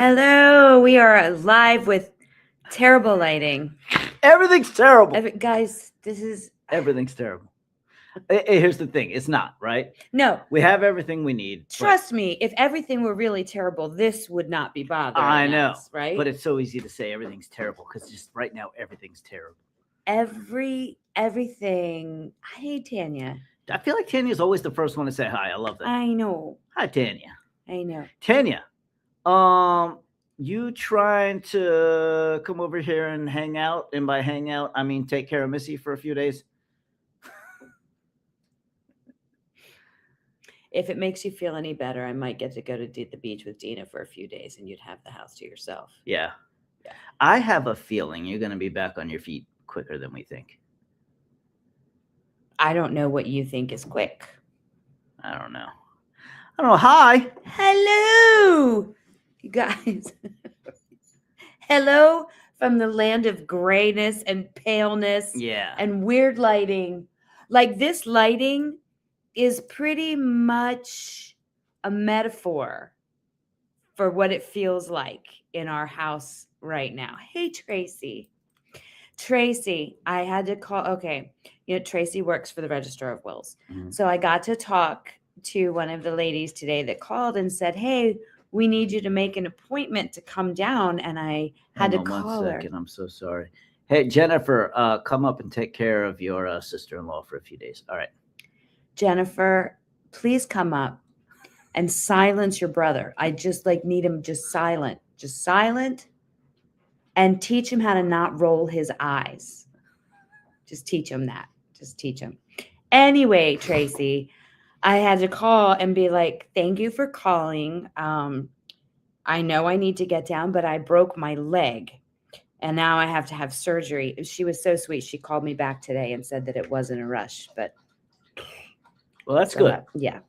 Hello, we are live with terrible lighting. Everything's terrible. Guys, this is Everything's terrible. Here's the thing. It's not, right? no. We have everything we need. Trust me, if everything were really terrible, this would not be bothering I know, us, right? but it's so easy to say everything's terrible because just right now everything's terrible. Everything. Hey, Tanya. I feel like Tanya's always the first one to say hi. I love that. I know. Hi, Tanya. I know. Tanya, you trying to come over here and hang out? And by hang out, I mean take care of Missy for a few days. If it makes you feel any better, I might get to go to the beach with Dina for a few days and you'd have the house to yourself. Yeah. I have a feeling you're going to be back on your feet quicker than we think. I don't know what you think is quick. I don't know. Hi. Hello, you guys. Hello from the land of grayness and paleness. Yeah. And weird lighting. Like this lighting is pretty much a metaphor for what it feels like in our house right now. Hey, Tracy. Tracy, I had to call. Okay. Tracy works for the Register of Wills. Mhm. So I got to talk to one of the ladies today that called and said, hey, we need you to make an appointment to come down. And I had to call her. 1 second. I'm so sorry. Hey, Jennifer, come up and take care of your sister-in-law for a few days. All right. Jennifer, please come up and silence your brother. I just need him just silent, and teach him how to not roll his eyes. Just teach him that. Just teach him. Anyway, Tracy, I had to call and be like, thank you for calling. I know I need to get down, but I broke my leg and now I have to have surgery. She was so sweet. She called me back today and said that it wasn't a rush, but well, that's good. Yeah.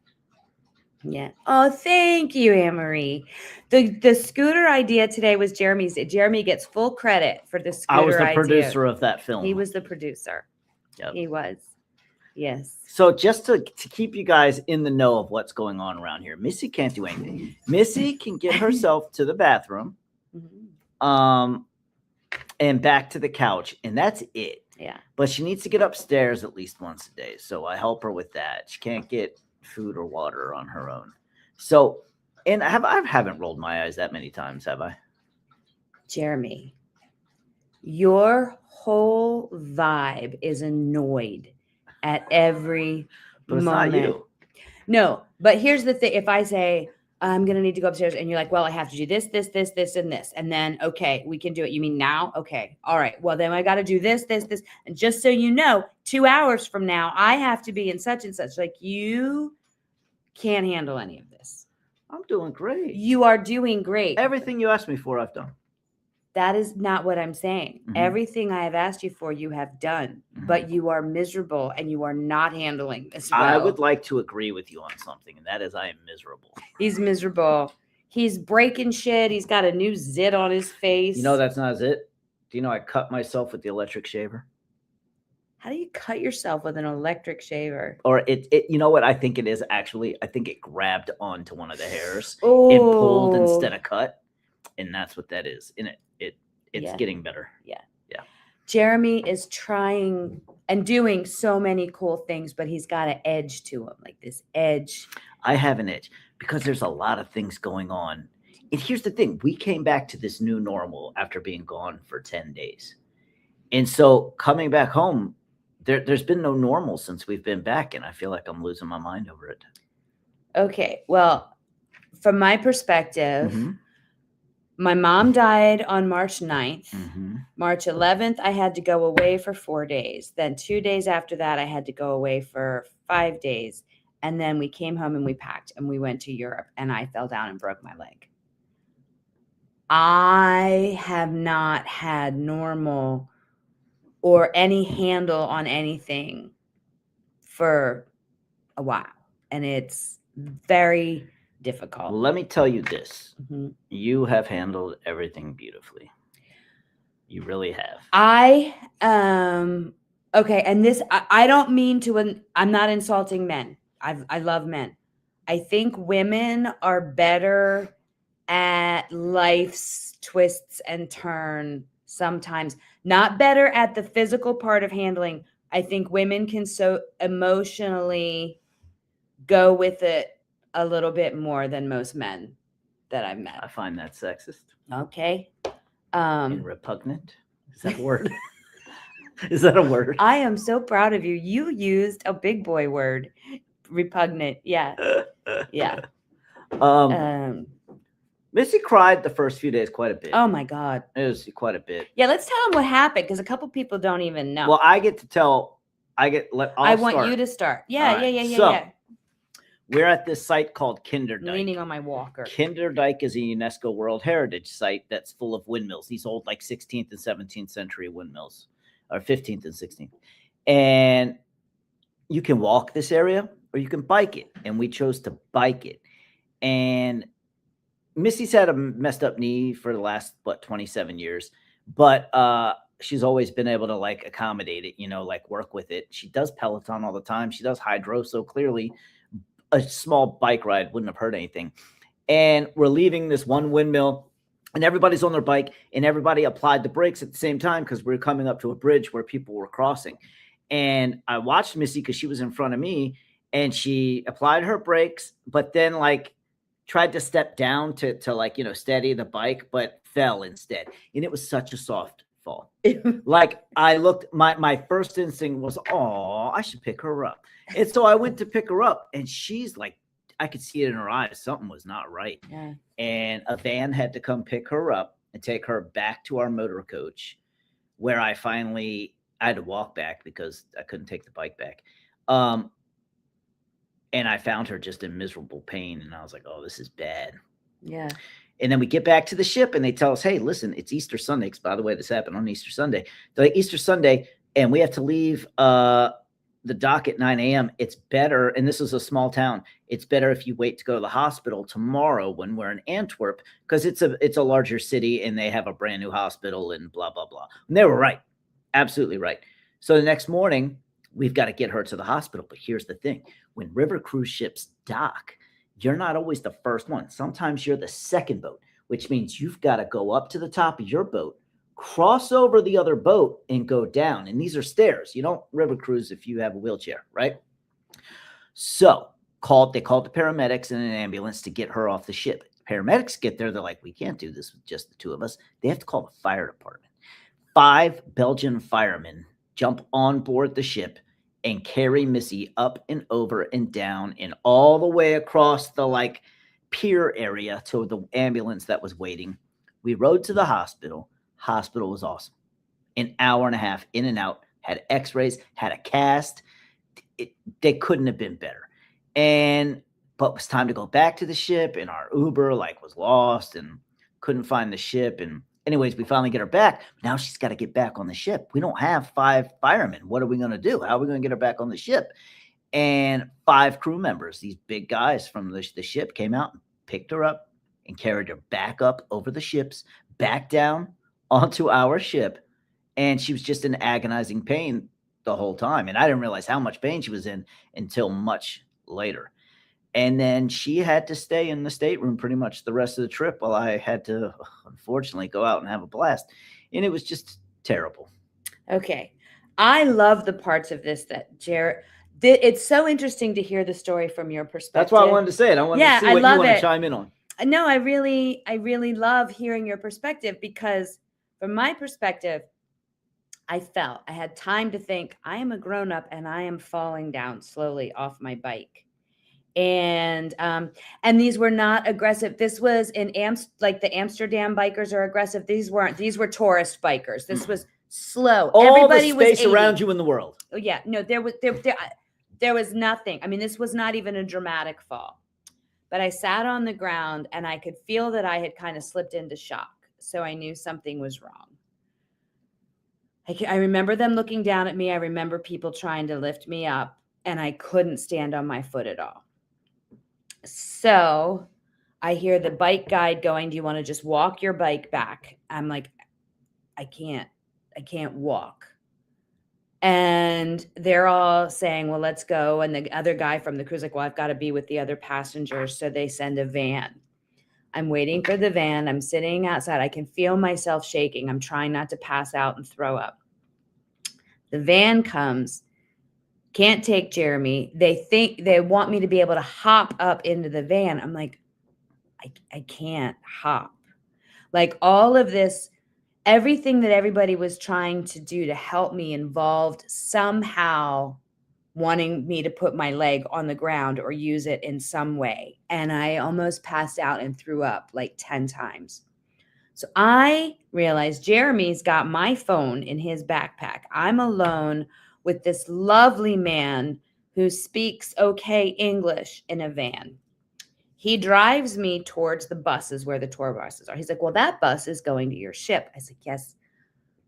Oh, thank you, Anne-Marie. The scooter idea today was Jeremy's. Jeremy gets full credit for the scooter idea. I was the producer of that film. He was the producer. Yep. He was. Yes. So just to keep you guys in the know of what's going on around here, Missy can't do anything. Missy can get herself to the bathroom, and back to the couch, and that's it. Yeah. But she needs to get upstairs at least once a day. So I help her with that. She can't get food or water on her own. So, and I haven't rolled my eyes that many times, have I? Jeremy, your whole vibe is annoyed at every But moment. It's not you. No, but here's the thing. If I say, I'm going to need to go upstairs and you're like, well, I have to do this, this, this, this, and this. And then, okay, we can do it. You mean now? Okay. All right. Well, then I got to do this, this, this. And just so you know, 2 hours from now, I have to be in such and such. Like, you can't handle any of this. I'm doing great. You are doing great. Everything you asked me for, I've done. That is not what I'm saying. Mhm. Everything I have asked you for, you have done, but you are miserable and you are not handling this well. I would like to agree with you on something, and that is I am miserable. He's miserable. He's breaking shit. He's got a new zit on his face. You know that's not a zit? Do you know I cut myself with the electric shaver? How do you cut yourself with an electric shaver? Or it you know what I think it is actually? I think it grabbed onto one of the hairs and Oh, pulled instead of cut. And that's what that is. And it's Yeah. getting better. Jeremy is trying and doing so many cool things, but he's got an edge to him, like this edge. I have an edge because there's a lot of things going on. And here's the thing. We came back to this new normal after being gone for 10 days. And so coming back home, there's been no normal since we've been back. And I feel like I'm losing my mind over it. Okay, well, from my perspective, Mhm. my mom died on March 9th. Mm-hmm. March 11th, I had to go away for 4 days. Then 2 days after that, I had to go away for 5 days. And then we came home and we packed and we went to Europe and I fell down and broke my leg. I have not had normal or any handle on anything for a while. And it's very difficult. Let me tell you this. Mhm. You have handled everything beautifully. You really have. Okay, and this I don't mean to. I'm not insulting men. I love men. I think women are better at life's twists and turn sometimes. Not better at the physical part of handling. I think women can so emotionally go with it a little bit more than most men that I've I met. find that sexist Okay. and repugnant. Is that a word? Is that a word? I am so proud of you. You used a big boy word. Repugnant. Yeah. Yeah. Missy cried the first few days quite a bit. Oh my God. It was quite a bit. Yeah, let's tell them what happened because a couple people don't even know. Well, I get to tell. I want you to start. Yeah, All right, yeah. so, we're at this site called Kinderdijk. Leaning on my walker. Kinderdijk is a UNESCO World Heritage Site that's full of windmills. These old, like 16th and 17th century windmills, or 15th and 16th. And you can walk this area or you can bike it. And we chose to bike it. And Missy's had a messed up knee for the last, 27 years. But she's always been able to like accommodate it, like work with it. She does Peloton all the time. She does hydro. So clearly a small bike ride wouldn't have hurt anything. And we're leaving this one windmill and everybody's on their bike and everybody applied the brakes at the same time because we're coming up to a bridge where people were crossing. And I watched Missy because she was in front of me and she applied her brakes, but then like tried to step down to like, steady the bike, but fell instead. And it was such a soft fall. Like I looked, my first instinct was, oh, I should pick her up. And so I went to pick her up and she's like, I could see it in her eyes. Something was not right. Yeah. And a van had to come pick her up and take her back to our motor coach where I had to walk back because I couldn't take the bike back. And I found her just in miserable pain. And I was like, oh, this is bad. Yeah. And then we get back to the ship and they tell us, hey, listen, it's Easter Sunday. Because by the way, this happened on Easter Sunday. They're like, Easter Sunday, and we have to leave the dock at 9 a.m. It's better, and this is a small town, it's better if you wait to go to the hospital tomorrow when we're in Antwerp, because it's a larger city and they have a brand new hospital and blah, blah, blah. And they were right. Absolutely right. So the next morning, we've got to get her to the hospital. But here's the thing. When river cruise ships dock, you're not always the first one. Sometimes you're the second boat, which means you've got to go up to the top of your boat, cross over the other boat and go down. And these are stairs. You don't river cruise if you have a wheelchair, right? So they called the paramedics and an ambulance to get her off the ship. Paramedics get there. They're like, we can't do this with just the two of us. They have to call the fire department. 5 Belgian firemen jump on board the ship and carry Missy up and over and down and all the way across the like pier area to the ambulance that was waiting. We rode to the hospital. Hospital was awesome. An hour and a half in and out, had x-rays, had a cast. They couldn't have been better. But it was time to go back to the ship and our Uber was lost and couldn't find the ship. And anyways, we finally get her back. Now she's got to get back on the ship. We don't have 5 firemen. What are we going to do? How are we going to get her back on the ship? And 5 crew members, these big guys from the ship, came out and picked her up and carried her back up over the ships, back down onto our ship. And she was just in agonizing pain the whole time. And I didn't realize how much pain she was in until much later. And then she had to stay in the stateroom pretty much the rest of the trip while I had to, unfortunately, go out and have a blast. And it was just terrible. Okay. I love the parts of this that Jared, it's so interesting to hear the story from your perspective. That's why I wanted to say it. I wanted to see what you want to chime in on. No, I really love hearing your perspective because from my perspective, I had time to think, I am a grown-up and I am falling down slowly off my bike. And these were not aggressive. This was like the Amsterdam bikers are aggressive. These were tourist bikers. This was slow. All Everybody the space was 80. around you in the world. Oh yeah. No, there was nothing. I mean, this was not even a dramatic fall. But I sat on the ground and I could feel that I had kind of slipped into shock. So I knew something was wrong. I remember them looking down at me. I remember people trying to lift me up and I couldn't stand on my foot at all. So I hear the bike guide going, do you want to just walk your bike back? I'm like, I can't walk. And they're all saying, well, let's go. And the other guy from the cruise, like, well, I've got to be with the other passengers. So they send a van. I'm waiting for the van. I'm sitting outside. I can feel myself shaking. I'm trying not to pass out and throw up. The van comes, can't take Jeremy. They want me to be able to hop up into the van. I'm like, I can't hop. Like all of this, everything that everybody was trying to do to help me involved somehow wanting me to put my leg on the ground or use it in some way. And I almost passed out and threw up like 10 times. So I realized Jeremy's got my phone in his backpack. I'm alone with this lovely man who speaks okay English in a van. He drives me towards the buses where the tour buses are. He's like, well, that bus is going to your ship. I said, yes,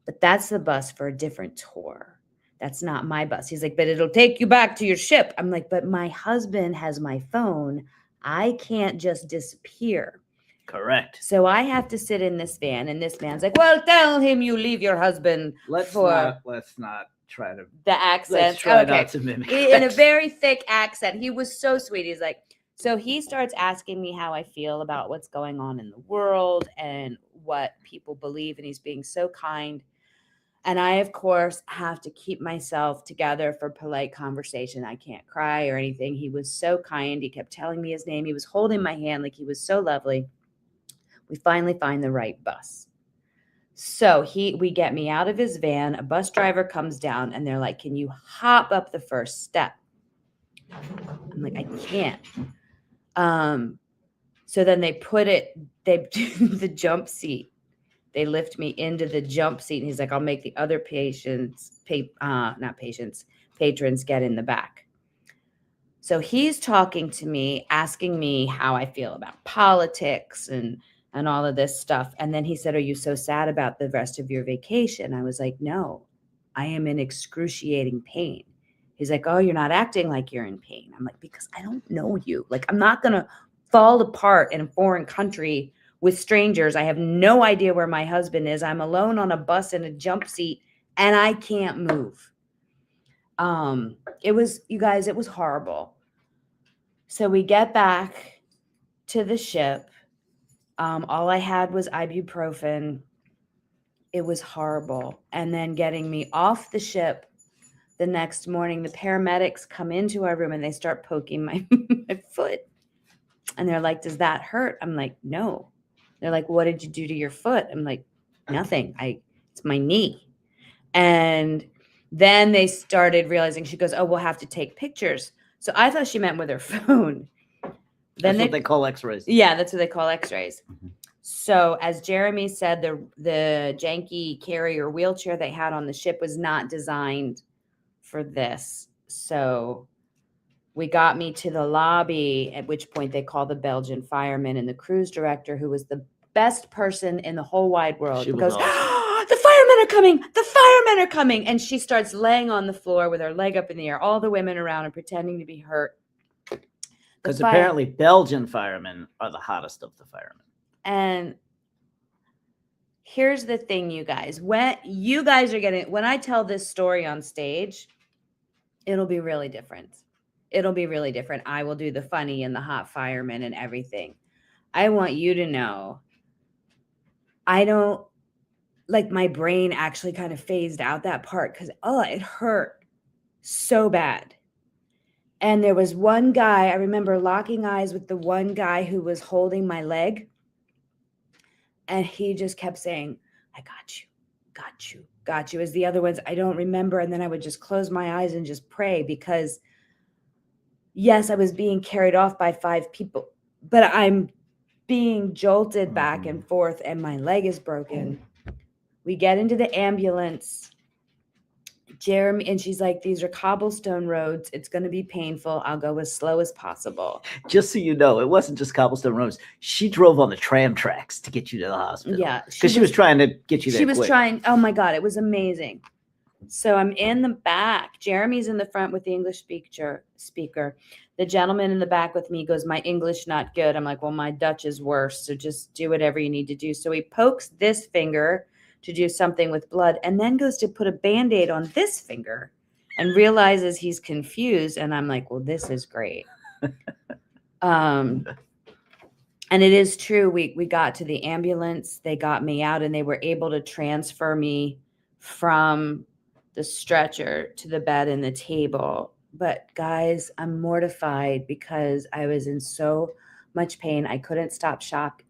but that's the bus for a different tour. That's not my bus. He's like, but it'll take you back to your ship. I'm like, but my husband has my phone. I can't just disappear. Correct. So I have to sit in this van, and this man's like, well, tell him you leave your husband Let's not try to the accent. let's try not to mimic In a that. very thick accent. He was so sweet. He's like, so he starts asking me how I feel about what's going on in the world and what people believe, and he's being so kind. And I, of course, have to keep myself together for polite conversation. I can't cry or anything. He was so kind. He kept telling me his name. He was holding my hand like he was so lovely. We finally find the right bus. So we get me out of his van. A bus driver comes down and they're like, can you hop up the first step? I'm like, I can't. So then they do the jump seat. They lift me into the jump seat. And he's like, I'll make the other patrons get in the back. So he's talking to me, asking me how I feel about politics and all of this stuff. And then he said, are you so sad about the rest of your vacation? I was like, no, I am in excruciating pain. He's like, oh, you're not acting like you're in pain. I'm like, because I don't know you. Like, I'm not going to fall apart in a foreign country with strangers. I have no idea where my husband is. I'm alone on a bus in a jump seat and I can't move. It was horrible. So we get back to the ship. All I had was ibuprofen. It was horrible. And then getting me off the ship the next morning, the paramedics come into our room and they start poking my foot. And they're like, does that hurt? I'm like, no. They're like, what did you do to your foot? I'm like, nothing. It's my knee. And then they started realizing, she goes, oh, we'll have to take pictures. So I thought she meant with her phone. That's what they call x-rays. Yeah, that's what they call x-rays. Mm-hmm. So as Jeremy said, the janky carrier wheelchair they had on the ship was not designed for this. So we got me to the lobby, at which point they called the Belgian fireman and the cruise director, who was the best person in the whole wide world. She goes, oh, the firemen are coming. The firemen are coming. And she starts laying on the floor with her leg up in the air, all the women around and pretending to be hurt. Because apparently Belgian firemen are the hottest of the firemen. And here's the thing, you guys. When I tell this story on stage, it'll be really different. It'll be really different. I will do the funny and the hot fireman and everything. I want you to know, my brain actually kind of phased out that part because, it hurt so bad. And there was one guy, I remember locking eyes with the one guy who was holding my leg. And he just kept saying, I got you, got you, got you. As the other ones, I don't remember. And then I would just close my eyes and just pray because, yes, I was being carried off by 5 people, but I'm being jolted back and forth and my leg is broken. We get into the ambulance. Jeremy, and she's like, these are cobblestone roads. It's going to be painful. I'll go as slow as possible. Just so you know, it wasn't just cobblestone roads. She drove on the tram tracks to get you to the hospital. Yeah. Because she was trying to get you there. She was trying. Oh my God. It was amazing. So I'm in the back. Jeremy's in the front with the English speaker. The gentleman in the back with me goes, my English not good. I'm like, well, my Dutch is worse. So just do whatever you need to do. So he pokes this finger to do something with blood and then goes to put a Band-Aid on this finger and realizes he's confused. And I'm like, well, this is great. And And it is true. We got to the ambulance. They got me out and they were able to transfer me from the stretcher to the bed and the table. But guys, I'm mortified because I was in so much pain. I couldn't stop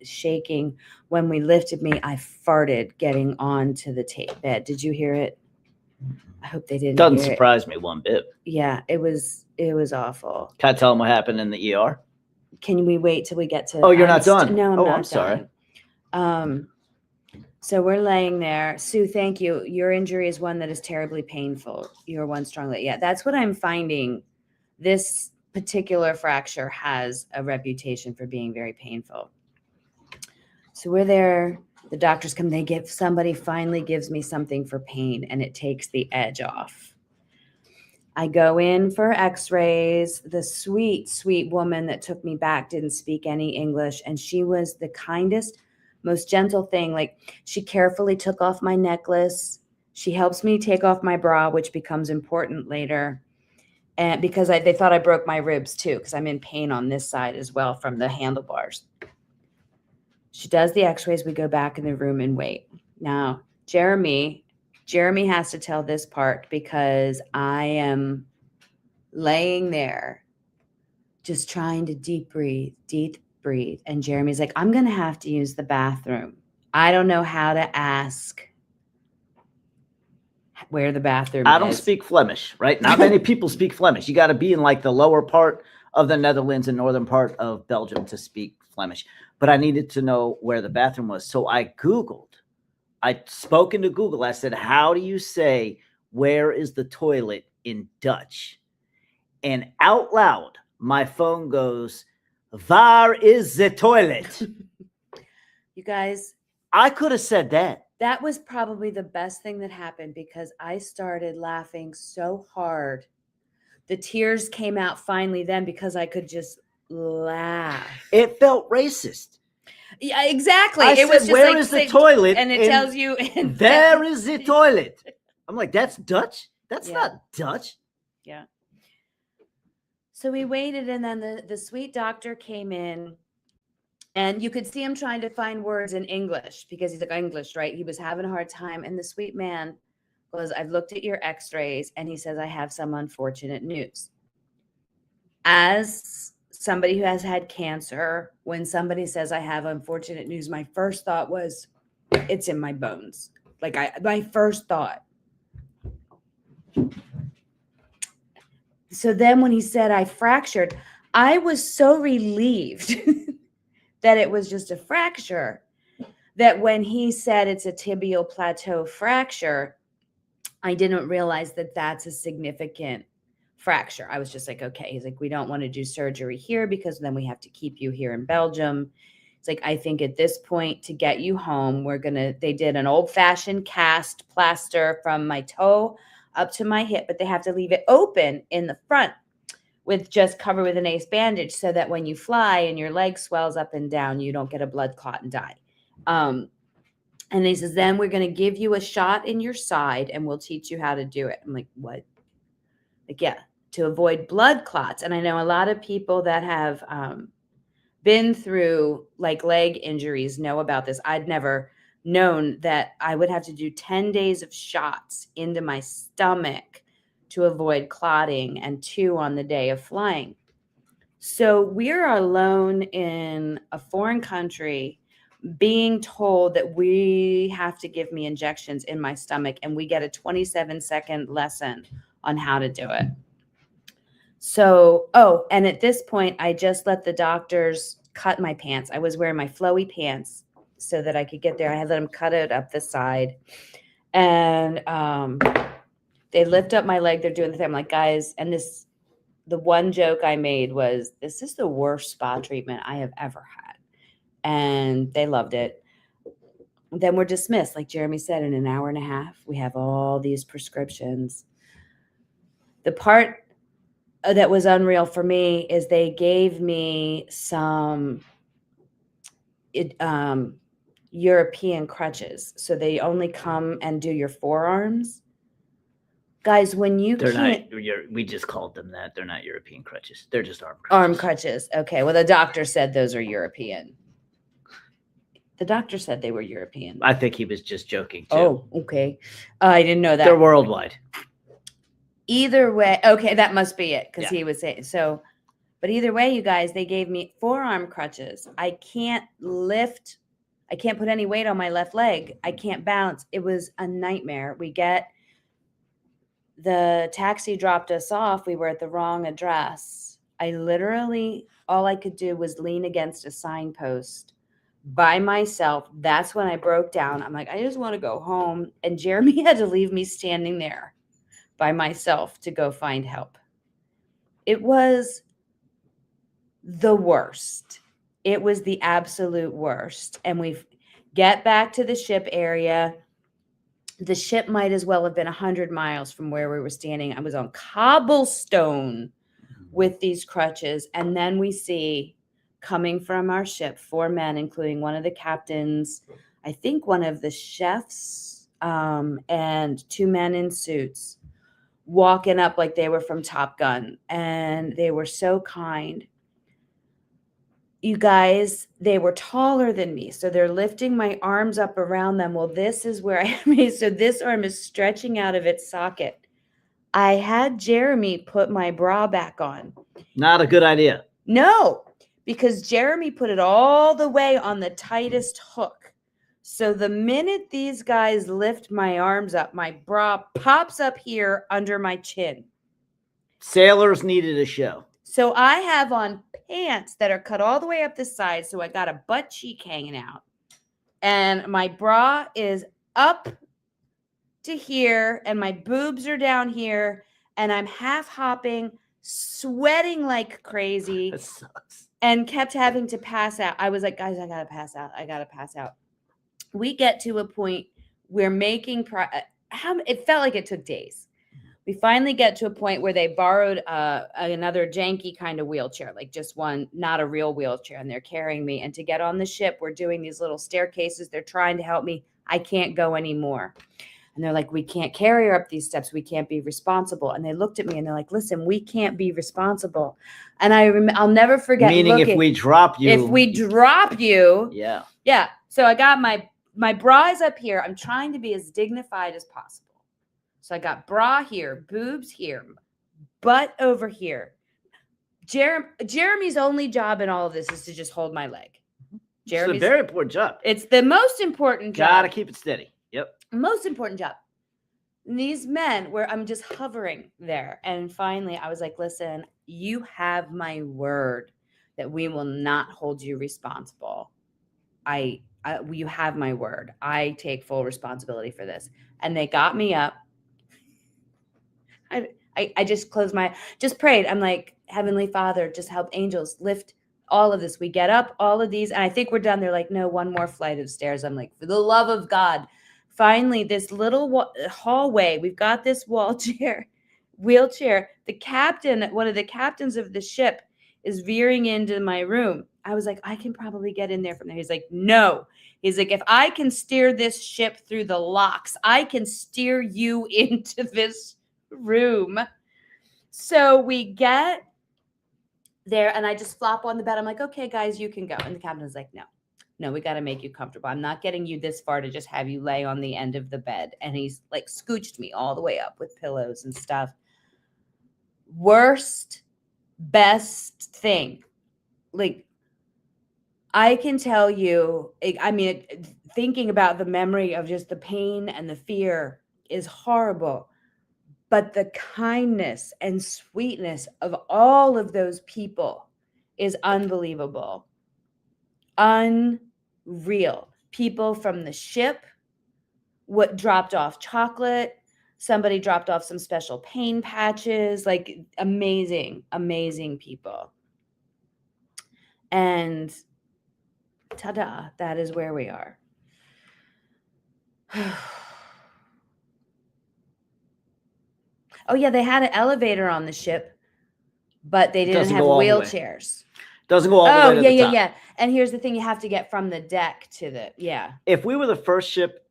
shaking. When we lifted me, I farted getting onto the bed. Did you hear it? I hope they didn't Doesn't hear it. surprise me one bit. Yeah, it was awful. Can I tell them what happened in the ER? Can we wait till we get to? Oh, you're not done? No, I'm Oh, not I'm sorry. done. So we're laying there. Sue, thank you. Your injury is one that is terribly painful. You're one strongly. Yeah, that's what I'm finding. This particular fracture has a reputation for being very painful. So we're there. The doctors come. Somebody finally gives me something for pain, and it takes the edge off. I go in for x-rays. The sweet, sweet woman that took me back didn't speak any English, and she was the kindest, most gentle thing. Like, she carefully took off my necklace. She helps me take off my bra, which becomes important later. And because they thought I broke my ribs too, because I'm in pain on this side as well from the handlebars. She does the x-rays. We go back in the room and wait. Now, Jeremy has to tell this part because I am laying there just trying to deep breathe. And Jeremy's like, I'm going to have to use the bathroom. I don't know how to ask where the bathroom is. I don't speak Flemish, right? Not many people speak Flemish. You got to be in like the lower part of the Netherlands and northern part of Belgium to speak Flemish. But I needed to know where the bathroom was. So I Googled. I'd spoken to Google. I said, how do you say, where is the toilet in Dutch? And out loud, my phone goes, waar is the toilet? You guys. I could have said that. That was probably the best thing that happened because I started laughing so hard. The tears came out finally then because I could just laugh. It felt racist. Yeah, exactly. It was just where like, is the toilet? And it tells you. There is the toilet. I'm like, that's Dutch? That's not Dutch. Yeah. So we waited, and then the sweet doctor came in, and you could see him trying to find words in English because he's like English, right? He was having a hard time. And the sweet man goes, I've looked at your x-rays, and he says, I have some unfortunate news. As somebody who has had cancer, when somebody says I have unfortunate news, my first thought was, it's in my bones. Like my first thought. So then when he said I fractured, I was so relieved that it was just a fracture, that when he said it's a tibial plateau fracture, I didn't realize that that's a significant fracture. I was just like, okay. He's like, we don't want to do surgery here because then we have to keep you here in Belgium. It's like, I think at this point to get you home, they did an old-fashioned cast plaster from my toe up to my hip, but they have to leave it open in the front with just covered with an ace bandage so that when you fly and your leg swells up and down, you don't get a blood clot and die. And he says, then we're going to give you a shot in your side and we'll teach you how to do it. I'm like, what? Like, yeah, to avoid blood clots. And I know a lot of people that have been through like leg injuries know about this. I'd never known that I would have to do 10 days of shots into my stomach to avoid clotting and 2 on the day of flying. So we're alone in a foreign country being told that we have to give me injections in my stomach, and we get a 27-second lesson on how to do it. So, and at this point, I just let the doctors cut my pants. I was wearing my flowy pants so that I could get there. I had let them cut it up the side. And they lift up my leg. They're doing the thing. I'm like, guys, and the one joke I made was, this is the worst spa treatment I have ever had. And they loved it. Then we're dismissed. Like Jeremy said, in an hour and a half, we have all these prescriptions. The part that was unreal for me is they gave me some European crutches. So they only come and do your forearms. Guys, when you we just called them that. They're not European crutches. They're just arm crutches. Arm crutches. Okay. Well, the doctor said those are European. The doctor said they were European. I think he was just joking too. Oh, okay. I didn't know that. They're worldwide. Either way, okay, that must be it because Yeah. he was saying so. But either way, you guys, they gave me forearm crutches. I can't lift. I can't put any weight on my left leg. I can't balance. It was a nightmare. The taxi dropped us off. We were at the wrong address. I literally, all I could do was lean against a signpost by myself. That's when I broke down. I'm like, I just want to go home. And Jeremy had to leave me standing there by myself to go find help. It was the worst. It was the absolute worst. And we get back to the ship area. The ship might as well have been 100 miles from where we were standing. I was on cobblestone with these crutches. And then we see coming from our ship 4 men, including one of the captains, I think one of the chefs, and 2 men in suits walking up like they were from Top Gun. And they were so kind. You guys, they were taller than me. So they're lifting my arms up around them. Well, this is where I am. So this arm is stretching out of its socket. I had Jeremy put my bra back on. Not a good idea. No, because Jeremy put it all the way on the tightest hook. So the minute these guys lift my arms up, my bra pops up here under my chin. Sailors needed a show. So I have on pants that are cut all the way up the side. So I got a butt cheek hanging out. And my bra is up to here. And my boobs are down here. And I'm half hopping, sweating like crazy. That sucks. And kept having to pass out. I was like, guys, I got to pass out. I got to pass out. We get to a point where making it felt like it took days. We finally get to a point where they borrowed another janky kind of wheelchair, like just one, not a real wheelchair, and they're carrying me. And to get on the ship, we're doing these little staircases. They're trying to help me. I can't go anymore. And they're like, we can't carry her up these steps. We can't be responsible. And they looked at me and they're like, listen, we can't be responsible. And I'll never forget. Meaning if we drop you. If we drop you. Yeah. Yeah. So I got my bra is up here. I'm trying to be as dignified as possible. So I got bra here, boobs here, butt over here. Jeremy's only job in all of this is to just hold my leg. It's a very important job. It's the most important job. Gotta keep it steady. Yep. Most important job. And these men where I'm just hovering there. And finally I was like, listen, you have my word that we will not hold you responsible. You have my word. I take full responsibility for this. And they got me up. I just just prayed. I'm like, Heavenly Father, just help angels lift all of this. We get up, all of these, and I think we're done. They're like, no, one more flight of stairs. I'm like, for the love of God. Finally, this little hallway, we've got this wheelchair. The captain, one of the captains of the ship, is veering into my room. I was like, I can probably get in there from there. He's like, no. He's like, if I can steer this ship through the locks, I can steer you into this room. So we get there and I just flop on the bed. I'm like, okay, guys, you can go. And the captain is like, no, we got to make you comfortable. I'm not getting you this far to just have you lay on the end of the bed. And he's like scooched me all the way up with pillows and stuff. Worst, best thing. Like, I can tell you, I mean, thinking about the memory of just the pain and the fear is horrible. But the kindness and sweetness of all of those people is unbelievable. Unreal. People from the ship, what dropped off chocolate. Somebody dropped off some special pain patches. Like amazing, amazing people. And ta-da, that is where we are. Oh, yeah, they had an elevator on the ship, but they didn't have wheelchairs. Doesn't go all the way to the top. Yeah. And here's the thing, you have to get from the deck to If we were the first ship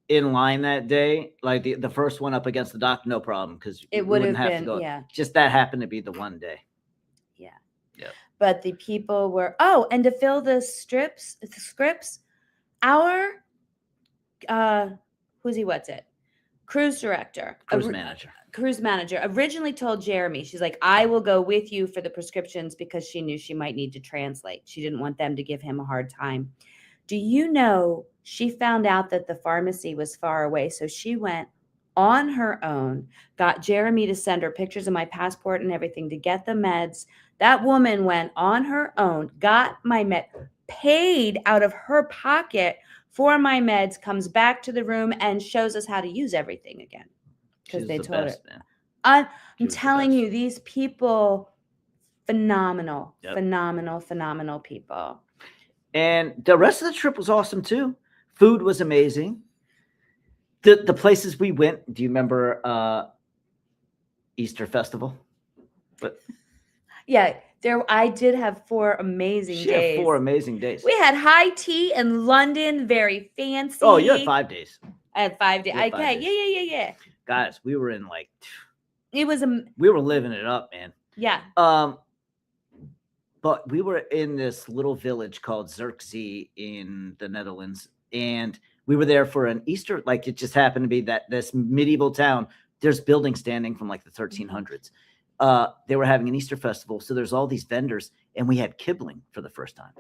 in line that day, like the first one up against the dock, no problem, because it would have been, Just that happened to be the one day. Yeah. But the people were, and to fill the scripts, our who's he? What's it? Cruise director, Cruise manager. Cruise manager originally told Jeremy, she's like, I will go with you for the prescriptions because she knew she might need to translate. She didn't want them to give him a hard time. Do you know she found out that the pharmacy was far away? So she went on her own, got Jeremy to send her pictures of my passport and everything to get the meds. That woman went on her own, got my med, paid out of her pocket for my meds, comes back to the room and shows us how to use everything again. Because She's they the told best, her. man. I'm She was the telling best. you, these people, phenomenal, Yep. phenomenal people. And the rest of the trip was awesome too. Food was amazing. The places we went, do you remember Easter Festival? Yeah, I did have 4 amazing She days. had 4 amazing days. We had high tea in London, very fancy. Oh, you had 5 days. I had 5 days. You had 5 Okay, days. yeah. Guys, we were in It was we were living it up, man. yeah. But we were in this little village called Zierikzee in the Netherlands, and we were there for an Easter. Like, it just happened to be that this medieval town. There's buildings standing from like the 1300s. They were having an Easter festival, so there's all these vendors, and we had kibbeling for the first time.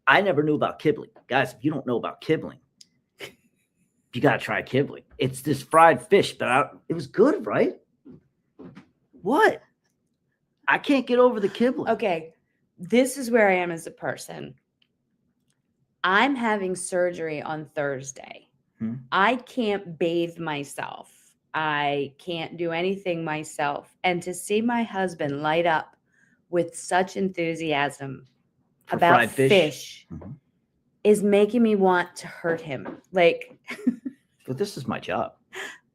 I never knew about kibbeling, guys. If you don't know about kibbeling, you gotta try kibbeling. It's this fried fish, but it was good, right? What? I can't get over the kibbeling. Okay, this is where I am as a person. I'm having surgery on Thursday. I can't bathe myself. I can't do anything myself. And to see my husband light up with such enthusiasm For about fried fish? Mhm. is making me want to hurt him. Like, But this is my job.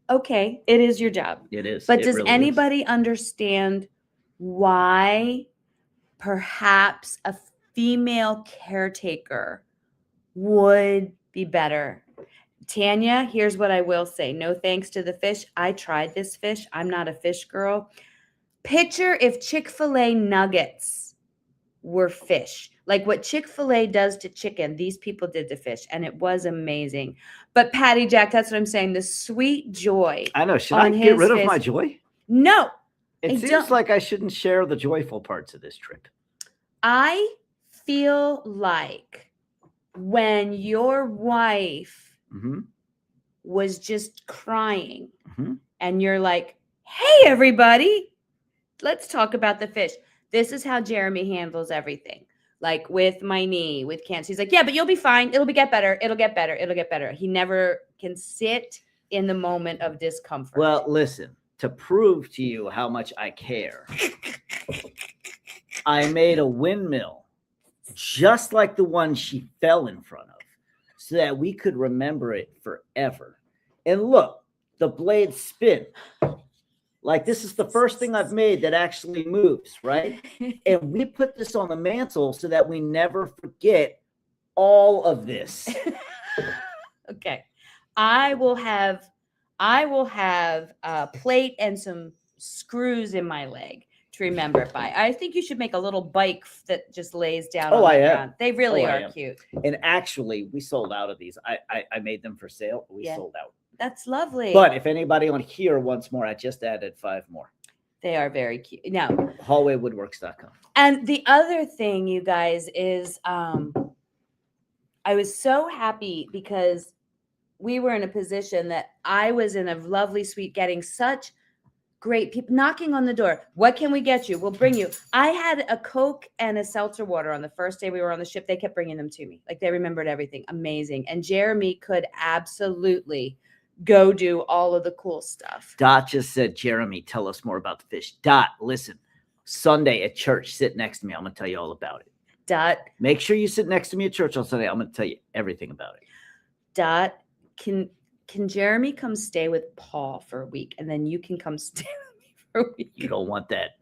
okay, it is your job. It is. But It does really is. anybody understand why perhaps a female caretaker would be better? Tanya, here's what I will say. No thanks to the fish. I tried this fish. I'm not a fish girl. Picture if Chick-fil-A nuggets were fish. Like what Chick-fil-A does to chicken, these people did to fish, and it was amazing. But Patty Jack, that's what I'm saying. The sweet joy. I know. Should I on get his rid of face. my joy? No, It I seems don't- like I shouldn't share the joyful parts of this trip. I feel like when your wife Mhm. was just crying Mhm. and you're like, hey, everybody, let's talk about the fish. This is how Jeremy handles everything. Like with my knee, with cancer. He's like, yeah, but you'll be fine. It'll get better. It'll get better. It'll get better. He never can sit in the moment of discomfort. Well, listen, to prove to you how much I care, I made a windmill just like the one she fell in front of so that we could remember it forever. And look, the blades spin. Like, this is the first thing I've made that actually moves, right? And we put this on the mantle so that we never forget all of this. Okay. I will have a plate and some screws in my leg to remember it by. I think you should make a little bike that just lays down on I the am. ground. They really I are am. cute. And actually, we sold out of these. I made them for sale. We Yeah. sold out. That's lovely. But if anybody on here wants more, I just added 5 more. They are very cute. Now, Hallwaywoodworks.com. and the other thing, you guys, is I was so happy because we were in a position that I was in a lovely suite getting such great people knocking on the door. What can we get you? We'll bring you. I had a Coke and a seltzer water on the first day we were on the ship. They kept bringing them to me. Like, they remembered everything. Amazing. And Jeremy could absolutely go do all of the cool stuff. Dot just said, Jeremy, tell us more about the fish. Dot, listen, Sunday at church, sit next to me. I'm going to tell you all about it. Dot, Make sure you sit next to me at church on Sunday. I'm going to tell you everything about it. Dot, can Jeremy come stay with Paul for a week, and then you can come stay with me for a week? You don't want that.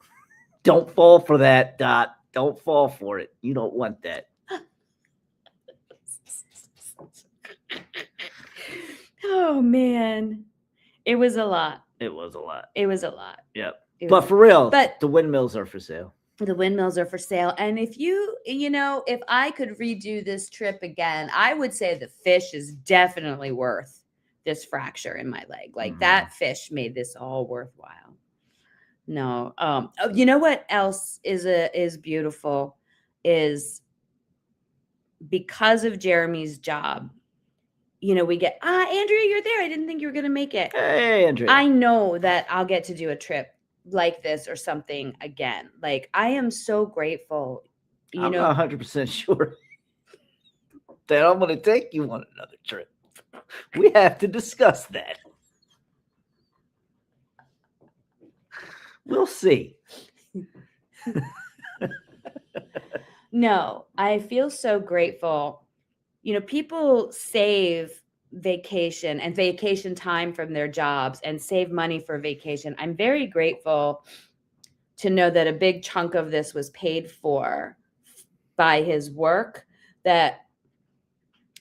Don't fall for that, Dot. Don't fall for it. You don't want that. Oh man, it was a lot. It was a lot. It was a lot. Yep. It But was- for real, but- the windmills are for sale. The windmills are for sale. And if if I could redo this trip again, I would say the fish is definitely worth this fracture in my leg. Like Mhm. that fish made this all worthwhile. No. You know what else is beautiful is because of Jeremy's job. We get, Andrea, you're there. I didn't think you were going to make it. Hey, Andrea. I know that I'll get to do a trip like this or something again. Like, I am so grateful. I'm not 100% sure that I'm going to take you on another trip. We have to discuss that. We'll see. No, I feel so grateful. People save vacation and vacation time from their jobs and save money for vacation. I'm very grateful to know that a big chunk of this was paid for by his work, that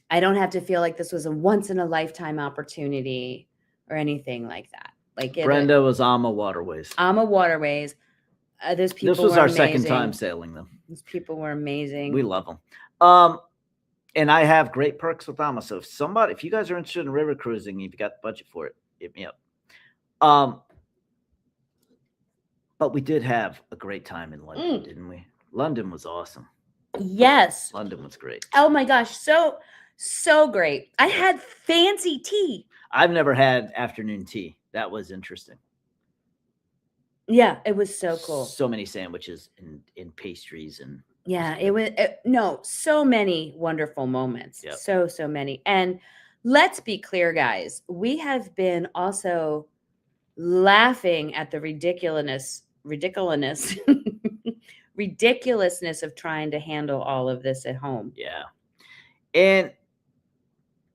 I don't have to feel like this was a once in a lifetime opportunity or anything like that. Like Brenda was AMA Waterways. AMA Waterways. Those people This was were our amazing. second time sailing them. These people were amazing. We love them. And I have great perks with AMA. So if you guys are interested in river cruising, if you got the budget for it, hit me up. But we did have a great time in London, didn't we? London was awesome. Yes. London was great. Oh my gosh. So great. I had fancy tea. I've never had afternoon tea. That was interesting. Yeah, it was so cool. So many sandwiches and pastries and yeah, so many wonderful moments. Yep. So many. And let's be clear, guys, we have been also laughing at the ridiculousness of trying to handle all of this at home. Yeah. And